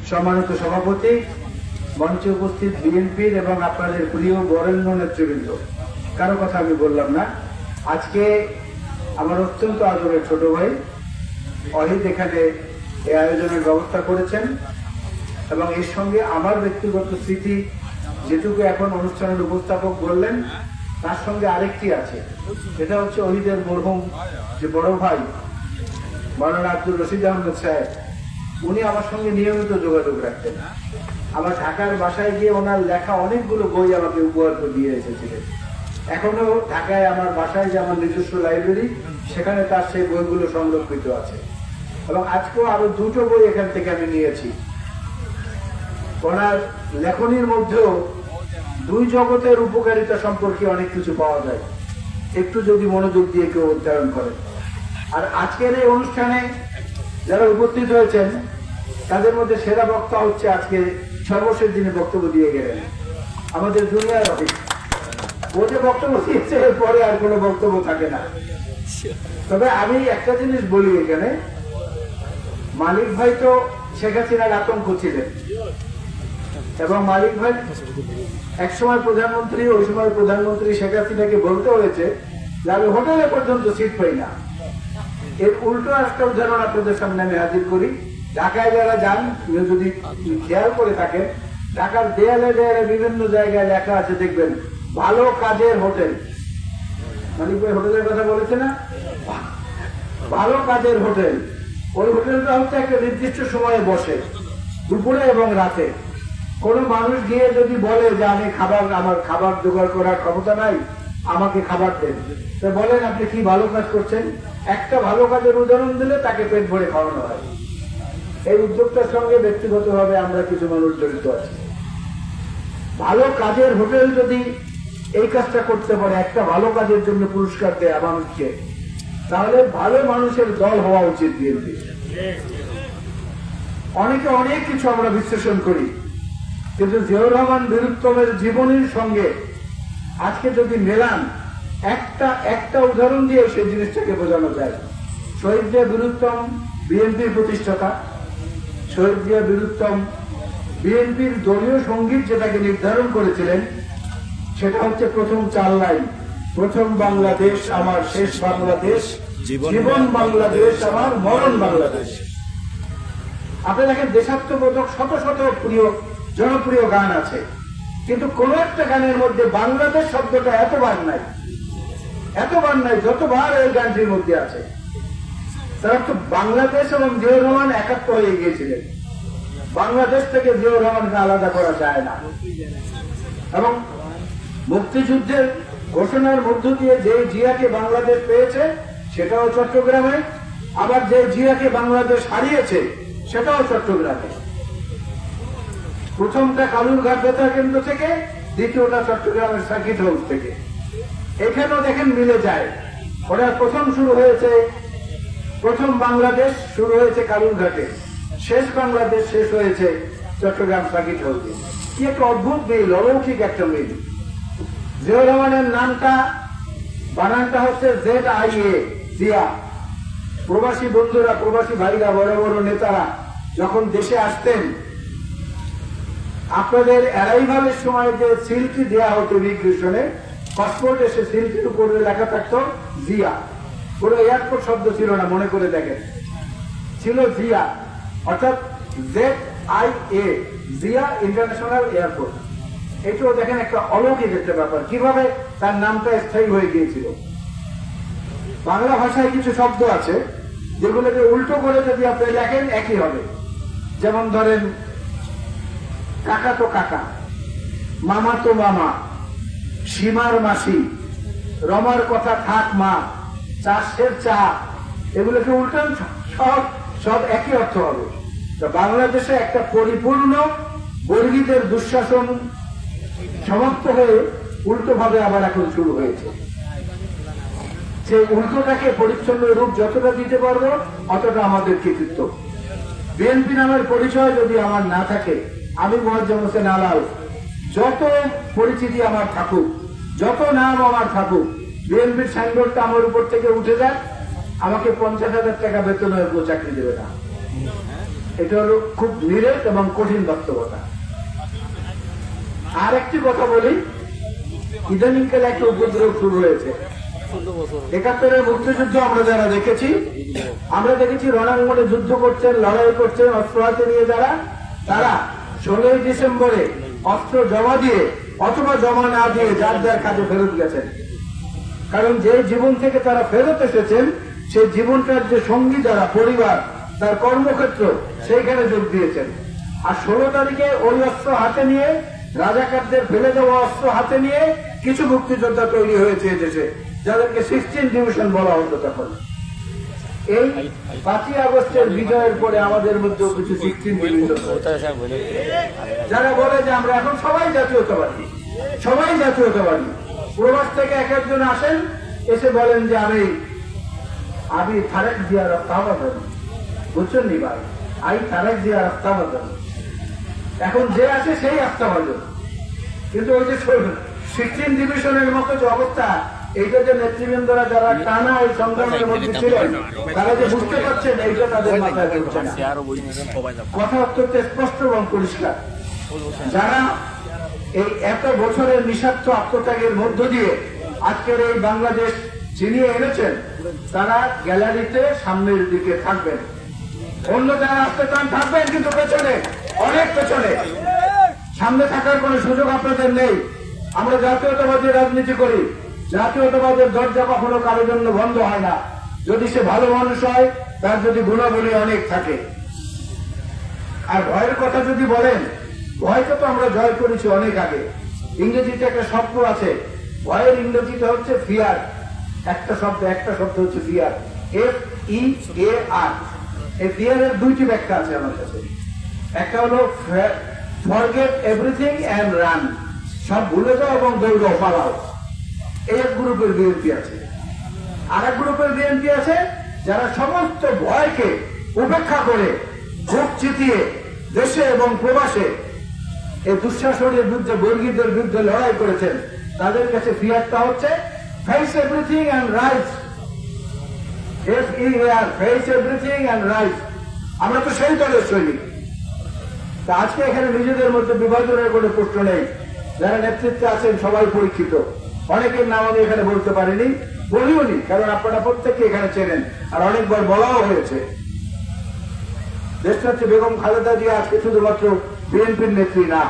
সম্মানিত সভাপতি, মঞ্চে উপস্থিত বিএনপির এবং আপনাদের প্রিয় বরেণ্য নেতৃবৃন্দ, কারো কথা আমি বললাম না। আজকে আমার অত্যন্ত আদরের ছোট ভাই অহিদ এখানে এই আয়োজনের ব্যবস্থা করেছেন এবং এর সঙ্গে আমার ব্যক্তিগত স্মৃতি যেটুকু এখন অনুষ্ঠানের উপস্থাপক বললেন তার সঙ্গে আরেকটি আছে। এটা হচ্ছে অহিদের মরহুম যে বড় ভাই মাওলানা আব্দুর রশিদ আহমেদ সাহেব, উনি আমার সঙ্গে নিয়মিত যোগাযোগ রাখতেন। আমার ঢাকার বাসায় গিয়ে ওনার লেখা অনেকগুলো বই আমাকে উপহার দিয়ে এসেছিলেন। এখনো ঢাকায় আমার বাসায় যে আমার নিজস্ব লাইব্রেরি, সেখানে তার সেই বইগুলো সংরক্ষিত আছে এবং আজকেও আরো দুটো বই এখান থেকে আমি নিয়েছি। ওনার লেখনীর মধ্যেও দুই জগতের উপকারিতা সম্পর্কে অনেক কিছু পাওয়া যায়, একটু যদি মনোযোগ দিয়ে কেউ অধ্যয়ন করে। আর আজকের এই অনুষ্ঠানে যারা উপস্থিত হয়েছেন তাদের মধ্যে সেরা বক্তা হচ্ছে আজকে সর্বশেষ দিনে বক্তব্য দিয়ে গেলেন আমাদের জুনিয়র অফিস। ও যে বক্তব্য দিয়েছে এরপরে আর কোনো বক্তব্য থাকে না। তবে আমি একটা জিনিস বলি, এখানে মালিক ভাই তো শেখ হাসিনার আতঙ্ক ছিলেন এবং মালিক ভাই একসময় প্রধানমন্ত্রী, ওই সময় প্রধানমন্ত্রী শেখ হাসিনাকে বলতে হয়েছে যে আমি হোটেলে পর্যন্ত সিট পাই না। এর উল্টো একটা উদাহরণ আপনাদের সামনে আমি হাজির করি। ঢাকায় যারা যান, যদি খেয়াল করে থাকেন, ঢাকার দেয়ালে দেয়ালে বিভিন্ন জায়গায় লেখা আছে, দেখবেন ভালো কাজের হোটেল। মালিক ভাই হোটেলের কথা বলেছে না, ভালো কাজের হোটেল। ওই হোটেলটা হচ্ছে একটা নির্দিষ্ট সময়ে বসে, দুপুরে এবং রাতে। কোনো মানুষ গিয়ে যদি বলে যে আমি আমার খাবার জোগাড় করার ক্ষমতা নাই, আমাকে খাবার দেন, তো বলেন আপনি কি ভালো কাজ করছেন। একটা ভালো কাজের উদাহরণ দিলে তাকে পেট ভরে খাওয়ানো হয়। এই উদ্যোগটার সঙ্গে ব্যক্তিগতভাবে আমরা কিছু মানুষ জড়িত আছি। ভালো কাজের হোটেল যদি এই কাজটা করতে পারে, একটা ভালো কাজের জন্য পুরস্কার দেয় মানুষকে, তাহলে ভালো মানুষের দল হওয়া উচিত বিএনপি। অনেকে অনেক কিছু আমরা বিশ্লেষণ করি, কিন্তু জিয়াউর রহমান বীরুত্তমের জীবনীর সঙ্গে আজকে যদি মেলান, একটা উদাহরণ দিয়ে সেই জিনিসটাকে বোঝানো যায়। শহীদ জিয়া বীরুত্তম বিএনপির প্রতিষ্ঠাতা। শহীদ জিয়া বীরুত্তম বিএনপির দলীয় সঙ্গীত যেটাকে নির্ধারণ করেছিলেন, সেটা হচ্ছে প্রথম 4 লাইন, প্রথম বাংলাদেশ আমার শেষ বাংলাদেশ, জীবন বাংলাদেশ আমার মরণ বাংলাদেশ। আপনি দেখেন দেশাত্মবোধক শত শত জনপ্রিয় গান আছে, কিন্তু কোন একটা গানের মধ্যে বাংলাদেশ শব্দটা এতবার নাই যতবার এই গানটির মধ্যে আছে। তারা তো বাংলাদেশ এবং জিয়াউর রহমান একাত্ম হয়ে গিয়েছিলেন। বাংলাদেশ থেকে জিয়াউর রহমানকে আলাদা করা যায় না। এবং মুক্তিযুদ্ধের ঘোষণার মধ্য দিয়ে যে জিয়াকে বাংলাদেশ পেয়েছে সেটাও চট্টগ্রামে, আবার যে জিয়াকে বাংলাদেশ হারিয়েছে সেটাও চট্টগ্রামে। প্রথমটা কালুরঘাট বেতার কেন্দ্র থেকে, দ্বিতীয়টা চট্টগ্রামের সার্কিট হাউস থেকে। এখানেও দেখেন মিলে যায়। ওরা প্রথম বাংলাদেশ শুরু হয়েছে কালুরঘাটে, শেষ বাংলাদেশ শেষ হয়েছে চট্টগ্রাম সার্কিট হাউসে। কি একটা অদ্ভুত মিল, অলৌকিক একটা মিল। জিয়াউর রহমানের নামটা বানানটা হচ্ছে ZIA, জিয়া। প্রবাসী বন্ধুরা, প্রবাসী ভাইরা, বড় বড় নেতারা যখন দেশে আসতেন, আপনাদের অ্যারাইভালের সময় যে সিলটি দেওয়া হতো ইমিগ্রেশনে, পাসপোর্ট এসে সিলটির উপরে লেখা থাকতো জিয়া। পুরো এয়ারপোর্ট শব্দ ছিল না, মনে করে দেখেন, ছিল জিয়া, অর্থাৎ ZIA, জিয়া ইন্টারন্যাশনাল এয়ারপোর্ট। এটাও দেখেন একটা অলৌকিক একটা ব্যাপার, কিভাবে তার নামটা স্থায়ী হয়ে গিয়েছিল। বাংলা ভাষায় কিছু শব্দ আছে যেগুলোকে উল্টো করে যদি আপনি লেখেন একই হবে। যেমন ধরেন কাকা তো কাকা, মামা তো মামা, সীমার মাসি, রমার কথা থাক মা, চাষের চা, এগুলোকে উল্টান সব একই অর্থ হবে। তো বাংলাদেশে একটা পরিপূর্ণ বর্গীদের দুঃশাসন সমাপ্ত হয়ে উল্টো ভাবে আবার এখন শুরু হয়েছে। সেই উল্টোটাকে পরিচ্ছন্ন রূপ যতটা দিতে পারবো অতটা আমাদের কৃতিত্ব। বিএনপি নামের পরিচয় যদি আমার না থাকে, আমি মোয়াজ্জেম হোসেন আলাল, যত পরিচিতি আমার থাকুক, যত নাম আমার থাকুক, বিএনপির সাইনবোর্ডটা আমার উপর থেকে উঠে যায়, আমাকে 50,000 টাকা বেতন হয়ে চাকরি দেবে না। এটা হলো খুব নিরেট এবং কঠিন বাস্তবতা। আর একটি কথা বলি, ইদানিংকালে একটা উপদ্রব শুরু হয়েছে। ৭১-এর মুক্তিযুদ্ধ আমরা যারা দেখেছি, রণাঙ্গনে যুদ্ধ করছেন, লড়াই করছেন অস্ত্র হাতে নিয়ে যারা, তারা ১৬ই ডিসেম্বরে অস্ত্র জমা দিয়ে অথবা জমা না দিয়ে যার যার কাজে ফেরত গেছেন। কারণ যে জীবন থেকে তারা ফেরত এসেছেন, সেই জীবনটার যে সঙ্গী যারা, পরিবার, তার কর্মক্ষেত্র, সেইখানে যোগ দিয়েছেন। আর ১৬ তারিখে ওই অস্ত্র হাতে নিয়ে, রাজাকারদের ফেলে দেওয়া অস্ত্র হাতে নিয়ে কিছু মুক্তিযোদ্ধা তৈরি হয়েছে দেশে, যাদেরকে 16 ডিভিশন বলা হতো তখন। এই ৫ই আগস্টের বিজয়ের পরে আমাদের মধ্যেও কিছু 16 ডিভিশন, যারা বলে যে আমরা এখন সবাই জাতীয়তাবাদী। প্রবাস থেকে এক একজন আসেন, এসে বলেন যে আমি তারেক জিয়া রফতাবাদন, বুঝছেন নি ভাই, তারেক জিয়া রফতাবাদন। এখন যে আছে সেই আস্থাবাদন। কিন্তু ওই যে 16 ডিভিশনের মতো যে অবস্থা, এইটা যে নেতৃবৃন্দরা যারা টানা এই সংগ্রামের মধ্যে ছিলেন, তারা যে বুঝতে পারছেন, এইটা তাদের মাথায় ঢুকছে না। কথা অত্যন্ত স্পষ্ট এবং পরিষ্কার। যারা এই এত বছরের নিঃস্বার্থ আত্মত্যাগের মধ্য দিয়ে আজকের এই বাংলাদেশ ছিনিয়ে এনেছেন, তারা গ্যালারিতে সামনের দিকে থাকবেন। অন্য যারা আসতে চান থাকবেন, কিন্তু পেছনে, অনেক পেছনে। সামনে থাকার কোন সুযোগ আপনাদের নেই। আমরা জাতীয়তাবাদী রাজনীতি করি। জাতীয়তাবাদের দরজা কখনো কারোর জন্য বন্ধ হয় না, যদি সে ভালো মানুষ হয়, তার যদি গুণাবলী অনেক থাকে। আর ভয়ের কথা যদি বলেন, ভয়কে তো আমরা জয় করেছি অনেক আগে। ইংরেজিতে একটা শব্দ আছে, ভয়ের ইংরেজিতে হচ্ছে ফিয়ার। একটা শব্দ হচ্ছে ফিয়ার, FEAR। এই ফিয়ারের দুইটি ব্যাখ্যা আছে আমার কাছে। একটা হলো ফরগেট এভরিথিং অ্যান্ড রান, সব ভুলে যাও এবং দৌড়াও, পালাও। এই এক গ্রুপের বিএনপি আছে। আর এক গ্রুপের বিএনপি আছে যারা সমস্ত ভয়কে উপেক্ষা করে বুক চিতিয়ে দেশে এবং প্রবাসে এই দুঃশাসনের বিরুদ্ধে, বর্গীদের বিরুদ্ধে লড়াই করেছেন। তাদের কাছে ফিয়ারটা হচ্ছে face everything and rise. FEAR, face everything and rise. আমরা তো সেই দলের সৈনিক। তা আজকে এখানে নিজেদের মধ্যে বিভাজনের কোনো প্রশ্ন নেই। যারা নেতৃত্বে আছেন সবাই পরীক্ষিত। অনেকের নাম আমি এখানে বলতে পারিনি, বলিওনি, কারণ আপনারা প্রত্যেককে এখানে চেনেন, আর অনেকবার বলাও হয়েছে। দেশনেত্রী বেগম খালেদা জিয়া আজকে শুধুমাত্র বিএনপির নেত্রী না,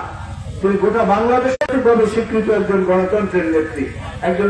তিনি গোটা বাংলাদেশের ভাবে স্বীকৃত একজন গণতন্ত্রের নেত্রী, একজন